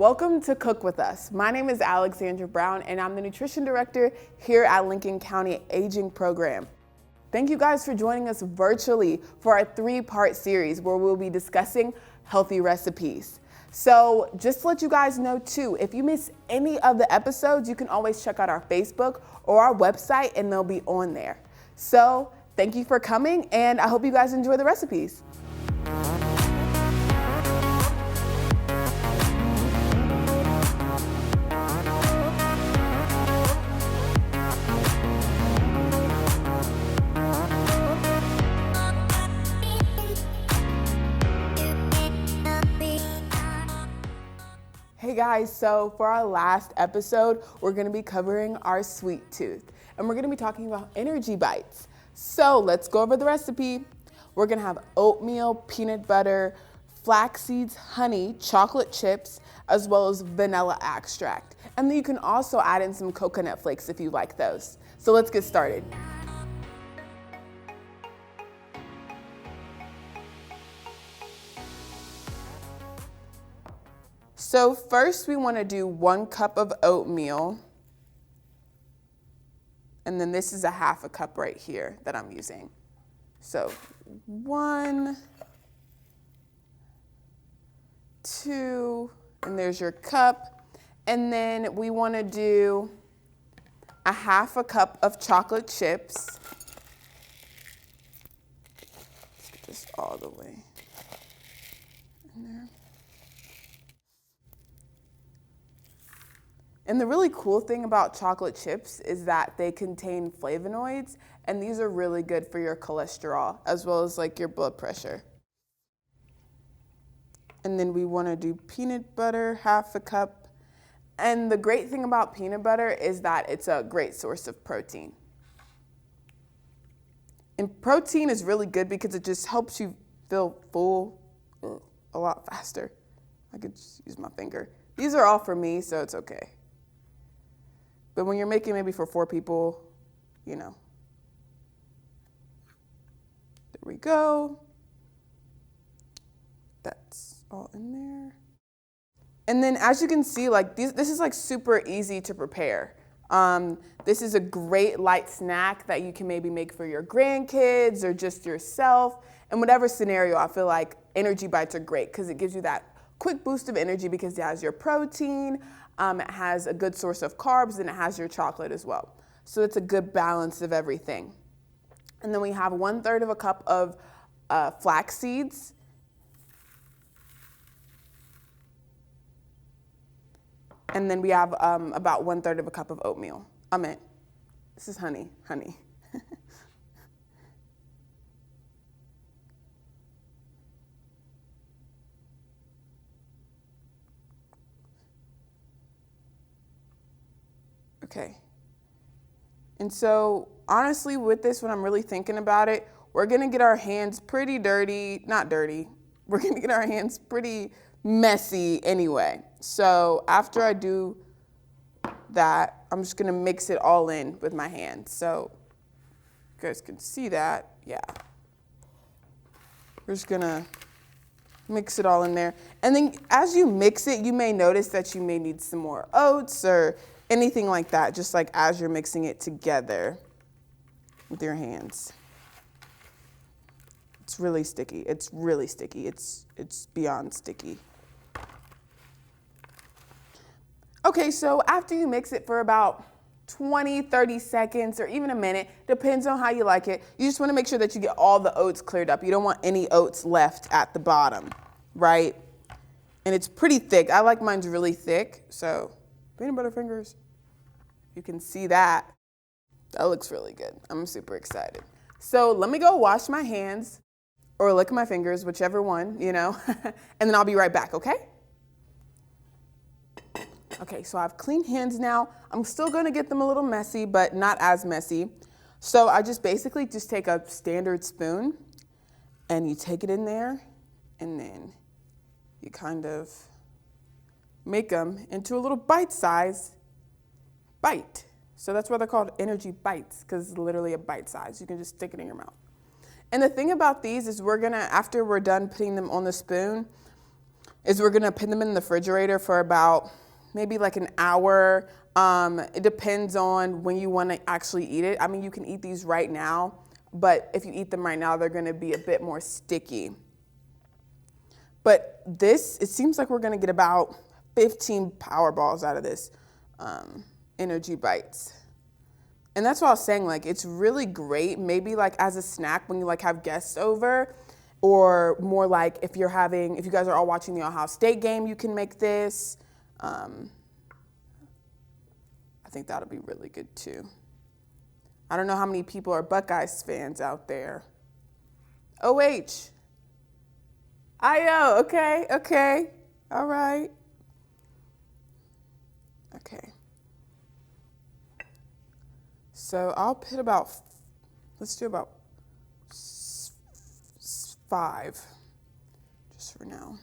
Welcome to Cook With Us. My name is Alexandra Brown and I'm the Nutrition Director here at Lincoln County Aging Program. Thank you guys for joining us virtually for our 3-part series where we'll be discussing healthy recipes. So just to let you guys know too, if you miss any of the episodes, you can always check out our Facebook or our website and they'll be on there. So thank you for coming and I hope you guys enjoy the recipes. Hey guys, so for our last episode, we're gonna be covering our sweet tooth and we're gonna be talking about energy bites. So let's go over the recipe. We're gonna have oatmeal, peanut butter, flax seeds, honey, chocolate chips, as well as vanilla extract. And then you can also add in some coconut flakes if you like those. So let's get started. So first we want to do 1 cup of oatmeal, and then this is a 1/2 cup right here that I'm using. So 1, 2, and there's your cup. And then we want to do a 1/2 cup of chocolate chips. Let's get this all the way in there. And the really cool thing about chocolate chips is that they contain flavonoids, and these are really good for your cholesterol as well as like your blood pressure. And then we want to do peanut butter, 1/2 cup. And the great thing about peanut butter is that it's a great source of protein. And protein is really good because it just helps you feel full a lot faster. I could just use my finger. These are all for me, so it's okay. But when you're making maybe for 4 people, you know. There we go. That's all in there. And then as you can see, like this is like super easy to prepare. This is a great light snack that you can maybe make for your grandkids or just yourself. In whatever scenario, I feel like energy bites are great because it gives you that quick boost of energy because it has your protein. It has a good source of carbs, and it has your chocolate as well. So it's a good balance of everything. And then we have 1/3 cup of flax seeds. And then we have about 1/3 cup of oatmeal. This is honey. Okay. And so honestly with this, when I'm really thinking about it, we're gonna get our hands pretty dirty, not dirty, we're gonna get our hands pretty messy anyway. So after I do that, I'm just gonna mix it all in with my hands. So you guys can see that, yeah. We're just gonna mix it all in there. And then as you mix it, you may notice that you may need some more oats or anything like that, just like as you're mixing it together with your hands. It's really sticky. It's beyond sticky. Okay, so after you mix it for about 20, 30 seconds, or even a minute, depends on how you like it, you just want to make sure that you get all the oats cleared up. You don't want any oats left at the bottom, right? And it's pretty thick. I like mine's really thick, so peanut butter fingers. You can see that. That looks really good. I'm super excited. So let me go wash my hands or lick my fingers, whichever one, you know, and then I'll be right back, okay? Okay, so I have clean hands now. I'm still gonna get them a little messy, but not as messy. So I just basically just take a standard spoon and you take it in there and then you kind of make them into a little bite-size bite. So that's why they're called energy bites, because it's literally a bite size. You can just stick it in your mouth. And the thing about these is after we're done putting them on the spoon, is we're gonna put them in the refrigerator for about maybe like an hour. It depends on when you wanna actually eat it. I mean, you can eat these right now, but if you eat them right now, they're gonna be a bit more sticky. But this, it seems like we're gonna get about 15 power balls out of this energy bites. And that's what I was saying, like, it's really great, maybe like as a snack when you like have guests over, or more like if you guys are all watching the Ohio State game, you can make this. I think that'll be really good too. I don't know how many people are Buckeyes fans out there. OH. IO, okay, all right. Okay. So I'll put let's do about 5, just for now.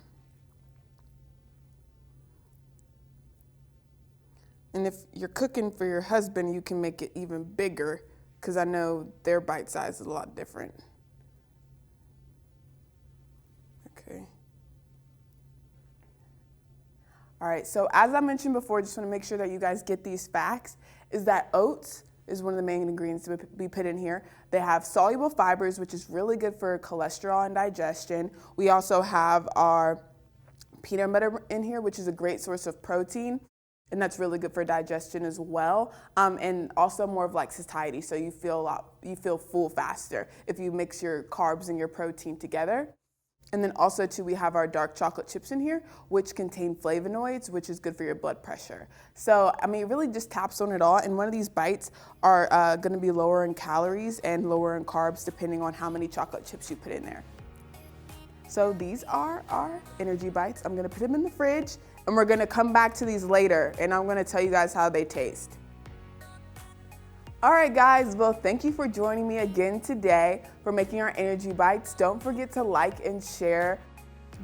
And if you're cooking for your husband, you can make it even bigger, because I know their bite size is a lot different. Okay. All right, so as I mentioned before, just want to make sure that you guys get these facts, is that oats is one of the main ingredients to be put in here. They have soluble fibers, which is really good for cholesterol and digestion. We also have our peanut butter in here, which is a great source of protein, and that's really good for digestion as well. And also more of like satiety, so you feel full faster if you mix your carbs and your protein together. And then also too, we have our dark chocolate chips in here, which contain flavonoids, which is good for your blood pressure. So, I mean, it really just taps on it all. And one of these bites are gonna be lower in calories and lower in carbs, depending on how many chocolate chips you put in there. So these are our energy bites. I'm gonna put them in the fridge, and we're gonna come back to these later, and I'm gonna tell you guys how they taste. All right, guys, well, thank you for joining me again today for making our energy bites. Don't forget to like and share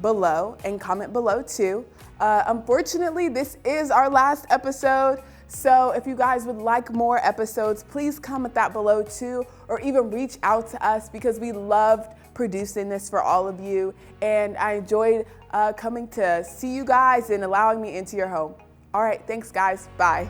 below and comment below too. Unfortunately, this is our last episode, so if you guys would like more episodes, please comment that below too, or even reach out to us, because we loved producing this for all of you, and I enjoyed coming to see you guys and allowing me into your home. All right, thanks guys, bye.